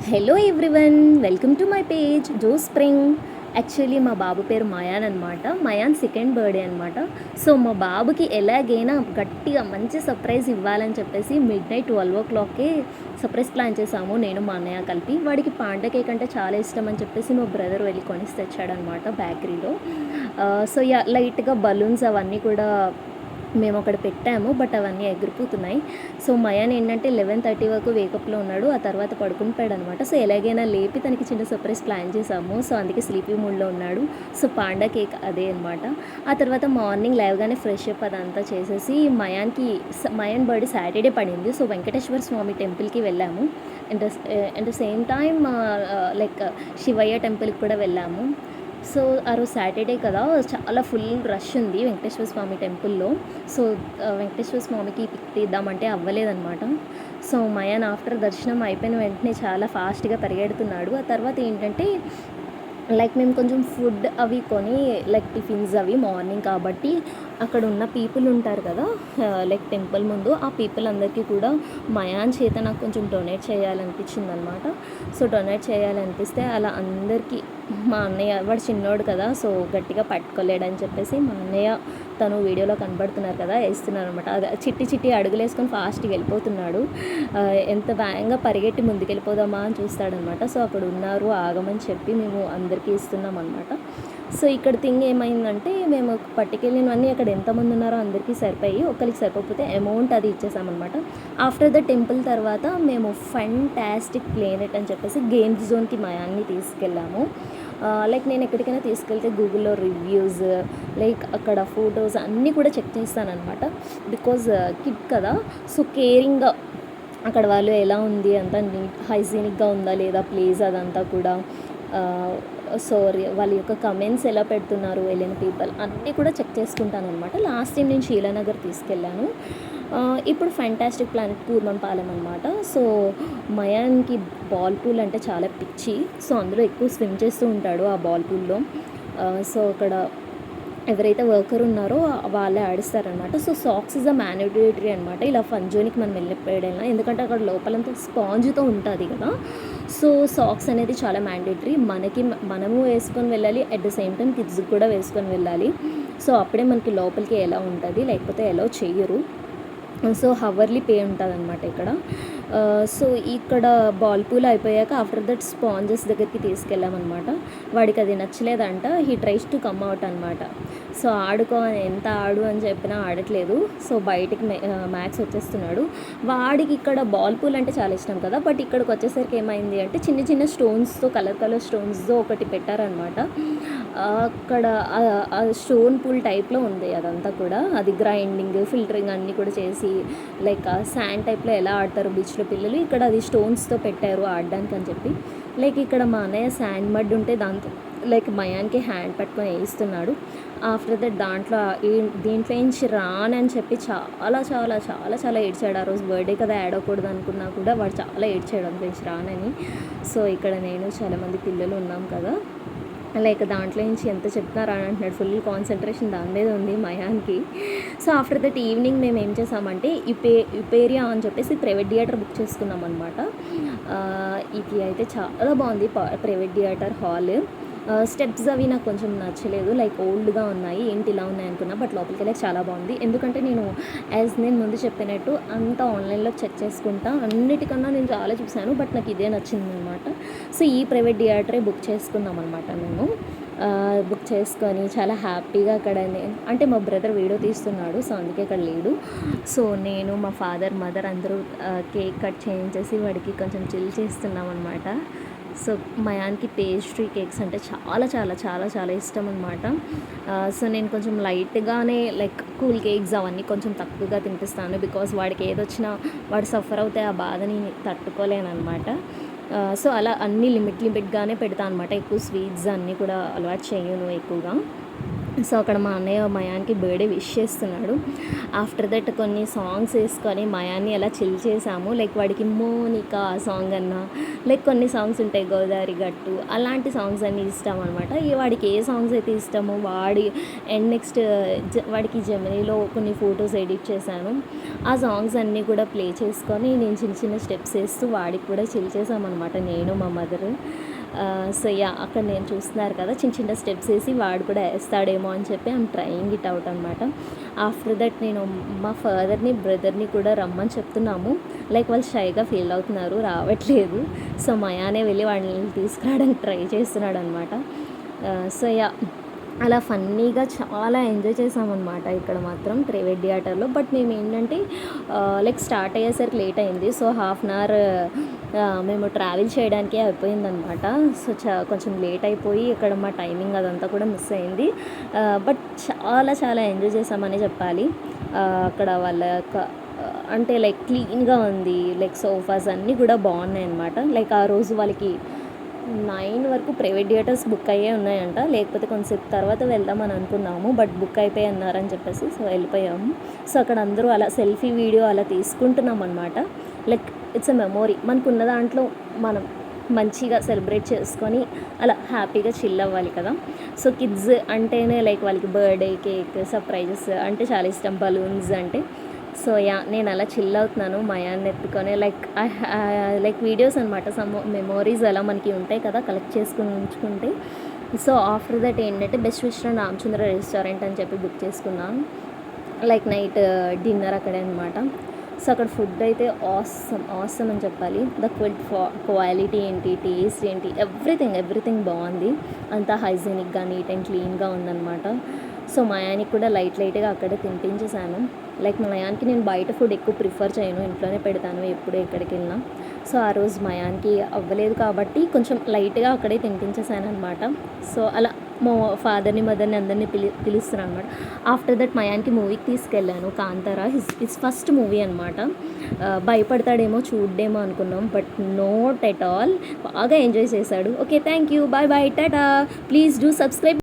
Hello everyone, welcome to my page Joe spring. Actually మా బాబు పేరు మయాన్ అనమాట. మయాన్ సెకండ్ బర్త్డే అనమాట. సో మా బాబుకి ఎలాగైనా గట్టిగా మంచి సర్ప్రైజ్ ఇవ్వాలని చెప్పేసి మిడ్ నైట్ 12 o'clockకే సర్ప్రైజ్ ప్లాన్ చేసాము, నేను మా అన్నయ్య కలిపి. వాడికి పాండా కేక్ అంటే చాలా ఇష్టం అని చెప్పేసి మా బ్రదర్ వెళ్ళి కొనిసి తెచ్చాడనమాట బేకరీలో. సో లైట్గా బలూన్స్ అవన్నీ కూడా మేము అక్కడ పెట్టాము, బట్ అవన్నీ ఎగిరిపోతున్నాయి. సో మయాన్ ఏంటంటే 11:30 వరకు వేకప్లో ఉన్నాడు, ఆ తర్వాత పడుకుని పోయాడు అనమాట. సో ఎలాగైనా లేపి తనకి చిన్న సర్ప్రైజ్ ప్లాన్ చేసాము. సో అందుకే స్లీపీ మూడ్లో ఉన్నాడు. సో పాండా కేక్ అదే అనమాట. ఆ తర్వాత మార్నింగ్ లేవగానే ఫ్రెష్ అప్ అదంతా చేసేసి మయాన్ బర్త్డే సాటర్డే పడింది. సో వెంకటేశ్వర స్వామి టెంపుల్కి వెళ్ళాము. And same time like Shivayya టెంపుల్కి కూడా వెళ్ళాము. సో ఆ రోజు సాటర్డే కదా, చాలా ఫుల్ రష్ ఉంది వెంకటేశ్వర స్వామి టెంపుల్లో. సో వెంకటేశ్వర స్వామికి పిక్ తీద్దామంటే అవ్వలేదన్నమాట. సో మయాన్ ఆఫ్టర్ దర్శనం అయిపోయిన వెంటనే చాలా ఫాస్ట్గా పరిగెడుతున్నాడు. ఆ తర్వాత ఏంటంటే లైక్ మేము కొంచెం ఫుడ్ అవి కొని, లైక్ టిఫిన్స్ అవి మార్నింగ్ కాబట్టి అక్కడ ఉన్న పీపుల్ ఉంటారు కదా, లైక్ టెంపుల్ ముందు, ఆ పీపుల్ అందరికీ కూడా మయాన్ చేత నాకు కొంచెం డొనేట్ చేయాలనిపించింది అనమాట. సో డొనేట్ చేయాలనిపిస్తే అలా అందరికీ మా అన్నయ్య, వాడు చిన్నోడు కదా, సో గట్టిగా పట్టుకోలేడని చెప్పేసి మా అన్నయ్య, తను వీడియోలో కనబడుతున్నారు కదా, వేస్తున్నారు అనమాట. అది చిట్టి చిట్టి అడుగులు వేసుకొని ఫాస్ట్గా వెళ్ళిపోతున్నాడు. ఎంత వేగంగా పరిగెట్టి ముందుకెళ్ళిపోదామా అని చూస్తాడనమాట. సో అక్కడ ఉన్నారు, ఆగమని చెప్పి మేము అందరికీ ఇస్తున్నాం అనమాట. సో ఇక్కడ థింగ్ ఏమైందంటే, మేము పట్టుకెళ్ళినవన్నీ అక్కడ ఎంతమంది ఉన్నారో అందరికీ సరిపోయి, ఒకరికి సరిపోతే అమౌంట్ అది ఇచ్చేసామన్నమాట. ఆఫ్టర్ ద టెంపుల్ తర్వాత మేము ఫెంటాస్టిక్ ప్లేనెట్ అని చెప్పేసి గేమ్స్ జోన్కి మయాన్ని తీసుకెళ్ళాము. లైక్ నేను ఎక్కడికైనా తీసుకెళ్తే గూగుల్లో రివ్యూస్, లైక్ అక్కడ ఫొటోస్ అన్నీ కూడా చెక్ చేస్తానన్నమాట. బికాజ్ కిడ్ కదా, సో కేరింగ్గా అక్కడ వాళ్ళు ఎలా ఉంది, అంతా హైజీనిక్గా ఉందా లేదా ప్లేస్ అదంతా కూడా. సో వాళ్ళ యొక్క కమెంట్స్ ఎలా పెడుతున్నారు వెళ్ళిన పీపుల్ అన్నీ కూడా చెక్ చేసుకుంటాను అనమాట. లాస్ట్ టైం నేను శీలానగర్ తీసుకెళ్ళాను. ఇప్పుడు ఫెంటాస్టిక్ ప్లానెట్ కూర్మంపాలెం అనమాట. సో మయాన్కి బాల్ పూల్ అంటే చాలా పిచ్చి. సో అందులో ఎక్కువ స్విమ్ చేస్తూ ఉంటాడు ఆ బాల్ పూల్లో. సో అక్కడ ఎవరైతే వర్కర్ ఉన్నారో వాళ్ళే ఆడిస్తారనమాట. So socks is a mandatory అనమాట. ఇలా ఫన్ జోన్కి మనం వెళ్ళిపోయాడైనా, ఎందుకంటే అక్కడ లోపలంతా స్పాంజ్తో ఉంటుంది కదా. సో సాక్స్ అనేది చాలా మ్యాండేటరీ. మనము వేసుకొని వెళ్ళాలి, అట్ ద సేమ్ టైం కిడ్స్కి కూడా వేసుకొని వెళ్ళాలి. సో అప్పుడే మనకి లోపలికి ఎలా ఉంటుంది, లేకపోతే ఎలా చెయ్యరు. సో హవర్లీ పే ఉంటుంది అనమాట ఇక్కడ. సో ఇక్కడ బాల్ పూల్ అయిపోయాక ఆఫ్టర్ దట్ స్పాంజెస్ దగ్గరికి తీసుకెళ్ళామన్నమాట. వాడికి అది నచ్చలేదంట. He tries to come out అనమాట. సో ఆడుకో, ఎంత ఆడు అని చెప్పినా ఆడట్లేదు. సో బయటికి మ్యాక్స్ వచ్చేస్తున్నాడు. వాడికి ఇక్కడ బాల్ పూల్ అంటే చాలా ఇష్టం కదా, బట్ ఇక్కడికి వచ్చేసరికి ఏమైంది అంటే చిన్న చిన్న స్టోన్స్తో, కలర్ స్టోన్స్తో ఒకటి పెట్టారనమాట. అక్కడ స్టోన్ పూల్ టైప్లో ఉంది అదంతా కూడా. అది గ్రైండింగ్, ఫిల్టరింగ్ అన్నీ కూడా చేసి, లైక్ శాండ్ టైప్లో ఎలా ఆడతారు బీచ్లో పిల్లలు, ఇక్కడ అది స్టోన్స్తో పెట్టారు ఆడడానికి అని చెప్పి. లైక్ ఇక్కడ మా అన్నయ్య శాండ్ మడ్ ఉంటే దాంతో లైక్ మయాన్కి హ్యాండ్ పట్టుకొని వేయిస్తున్నాడు. ఆఫ్టర్ దట్ దీంట్లో నుంచి రానని చెప్పి చాలా చాలా చాలా చాలా ఏడ్చాడు. ఆ రోజు బర్త్డే కదా, యాడ్ అవ్వకూడదు అనుకున్నా కూడా వాడు చాలా ఏడ్చాడు అందులో నుంచి రానని. సో ఇక్కడ నేను చాలామంది పిల్లలు ఉన్నాం కదా, లైక్ దాంట్లో నుంచి ఎంత చెప్తున్నా రానంటున్నాడు. ఫుల్ కాన్సన్ట్రేషన్ దాని మీద ఉంది మయాన్కి. సో ఆఫ్టర్ దట్ ఈవినింగ్ మేము ఏం చేసామంటే యుపేరియా అని చెప్పేసి ప్రైవేట్ థియేటర్ బుక్ చేసుకున్నాం అనమాట. ఇది అయితే చాలా బాగుంది ప్రైవేట్ థియేటర్ హాల్. స్టెప్స్ అవి నాకు కొంచెం నచ్చలేదు, లైక్ ఓల్డ్గా ఉన్నాయి, ఏంటి ఇలా ఉన్నాయి అనుకున్నా. బట్ లోపలికి వెళ్ళి చాలా బాగుంది. ఎందుకంటే నేను ముందు చెప్పినట్టు అంతా ఆన్లైన్లో చెక్ చేసుకుంటా, అన్నిటికన్నా నేను చాలా చూశాను, బట్ నాకు ఇదే నచ్చింది అనమాట. సో ఈ ప్రైవేట్ థియేటరే బుక్ చేసుకున్నాం అనమాట మేము. బుక్ చేసుకొని చాలా హ్యాపీగా అక్కడ, అంటే మా బ్రదర్ వీడియో తీస్తున్నాడు, సో అందుకే అక్కడ లేడు. సో నేను, మా ఫాదర్, మదర్ అందరూ కేక్ కట్ చేయించేసి వాడికి కొంచెం చిల్ చేస్తున్నాం అనమాట. సో మయాన్కి పేస్ట్రీ కేక్స్ అంటే చాలా చాలా చాలా చాలా ఇష్టం అనమాట. సో నేను కొంచెం లైట్గానే లైక్ కూల్ కేక్స్ అవన్నీ కొంచెం తక్కువగా తినిపిస్తాను. బికాస్ వాడికి ఏదొచ్చినా వాడు సఫర్ అవుతే ఆ బాధని తట్టుకోలేనమాట. సో అలా అన్నీ లిమిట్గానే పెడతాను అనమాట. ఎక్కువ స్వీట్స్ అన్నీ కూడా అలవాటు చేయను ఎక్కువగా. సో అక్కడ మా అన్నయ్య మయాన్కి బర్త్డే విష్ చేస్తున్నాడు. ఆఫ్టర్ దట్ కొన్ని సాంగ్స్ వేసుకొని మయాన్ని అలా చిల్ చేసాము. లైక్ వాడికి మోనికా ఆ సాంగ్ అన్నా, లైక్ కొన్ని సాంగ్స్ ఉంటాయి గోదావరి గట్టు, అలాంటి సాంగ్స్ అన్నీ ఇష్టం అనమాట. వాడికి ఏ సాంగ్స్ అయితే ఇష్టమో అండ్ నెక్స్ట్ వాడికి జెమినీలో కొన్ని ఫొటోస్ ఎడిట్ చేశాను. ఆ సాంగ్స్ అన్నీ కూడా ప్లే చేసుకొని నేను చిన్న చిన్న స్టెప్స్ వేస్తూ వాడికి కూడా చిల్ చేసామన్నమాట, నేను మా మదర్. సో అక్కడ నేను చూస్తున్నారు కదా, చిన్న చిన్న స్టెప్స్ వేసి వాడు కూడా వేస్తాడేమో అని చెప్పి ఐమ్ ట్రయింగ్ ఇట్ అవుట్ అనమాట. ఆఫ్టర్ దట్ నేను మా ఫాదర్ని బ్రదర్ని కూడా రమ్మని చెప్తున్నాము. లైక్ వాళ్ళు షైగా ఫీల్ అవుతున్నారు, రావట్లేదు. సో మయానే వెళ్ళి వాళ్ళని తీసుకురావడానికి ట్రై చేస్తున్నాడు అనమాట. సో అలా ఫన్నీగా చాలా ఎంజాయ్ చేసామన్నమాట ఇక్కడ మాత్రం త్రివేడి థియేటర్లో. బట్ మేము ఏంటంటే లైక్ స్టార్ట్ అయ్యేసరికి లేట్ అయింది. సో హాఫ్ అన్ అవర్ మేము ట్రావెల్ చేయడానికే అయిపోయిందనమాట. సో కొంచెం లేట్ అయిపోయి ఇక్కడ మా టైమింగ్ అదంతా కూడా మిస్ అయింది. బట్ చాలా చాలా ఎంజాయ్ చేసామని చెప్పాలి. అక్కడ వాళ్ళ అంటే లైక్ క్లీన్గా ఉంది, లైక్ సోఫాస్ అన్నీ కూడా బాగున్నాయి అనమాట. లైక్ ఆ రోజు వాళ్ళకి 9 వరకు ప్రైవేట్ థియేటర్స్ బుక్ అయ్యే ఉన్నాయంట. లేకపోతే కొంతసేపు తర్వాత వెళ్దామని అనుకున్నాము, బట్ బుక్ అయిపోయి అన్నారని చెప్పేసి సో వెళ్ళిపోయాము. సో అక్కడ అందరూ అలా సెల్ఫీ వీడియో అలా తీసుకుంటున్నాం అనమాట. Like it's a memory. మనకున్న దాంట్లో మనం మంచిగా సెలబ్రేట్ చేసుకొని అలా హ్యాపీగా చిల్ అవ్వాలి కదా. సో కిడ్స్ అంటేనే లైక్ వాళ్ళకి బర్త్డే కేక్ సర్ప్రైజెస్ అంటే చాలా ఇష్టం, బలూన్స్ అంటే. సో నేను అలా చిల్ అవుతున్నాను మయాన్ని ఎత్తుకొని. లైక్ వీడియోస్ అనమాట, సమ్ మెమోరీస్ అలా మనకి ఉంటాయి కదా కలెక్ట్ చేసుకుని ఉంచుకుంటే. సో ఆఫ్టర్ దట్ ఏంటంటే బెస్ట్ రెస్టారెంట్ రామచంద్ర రెస్టారెంట్ అని చెప్పి బుక్ చేసుకున్నాం. లైక్ నైట్ డిన్నర్ అక్కడే అనమాట. సో అక్కడ ఫుడ్ అయితే ఆసమ్ అని చెప్పాలి. ద క్వాలిటీ ఏంటి, టేస్ట్ ఏంటి, ఎవ్రీథింగ్ బాగుంది. అంతా హైజీనిక్గా నీట్ అండ్ క్లీన్గా ఉందన్నమాట. సో మయానికి కూడా లైట్గా అక్కడే తినిపించేసాను. లైక్ మయానికి నేను బయట ఫుడ్ ఎక్కువ ప్రిఫర్ చేయను, ఇంట్లోనే పెడతాను ఎప్పుడు ఎక్కడికి వెళ్ళినా. సో ఆ రోజు మయానికి అవ్వలేదు కాబట్టి కొంచెం లైట్గా అక్కడే తినిపించేసాను అనమాట. సో అలా మా ఫాదర్ని మదర్ని అందరినీ పిలుస్తున్నాను అనమాట. ఆఫ్టర్ దట్ మయానికి మూవీకి తీసుకెళ్ళాను, కాంతారా. హిస్ ఫస్ట్ మూవీ అనమాట. భయపడతాడేమో చూడ్డేమో అనుకున్నాం, బట్ నోట్ ఎట్ ఆల్, బాగా ఎంజాయ్ చేశాడు. Okay, thank you, bye bye, tata. Please do subscribe.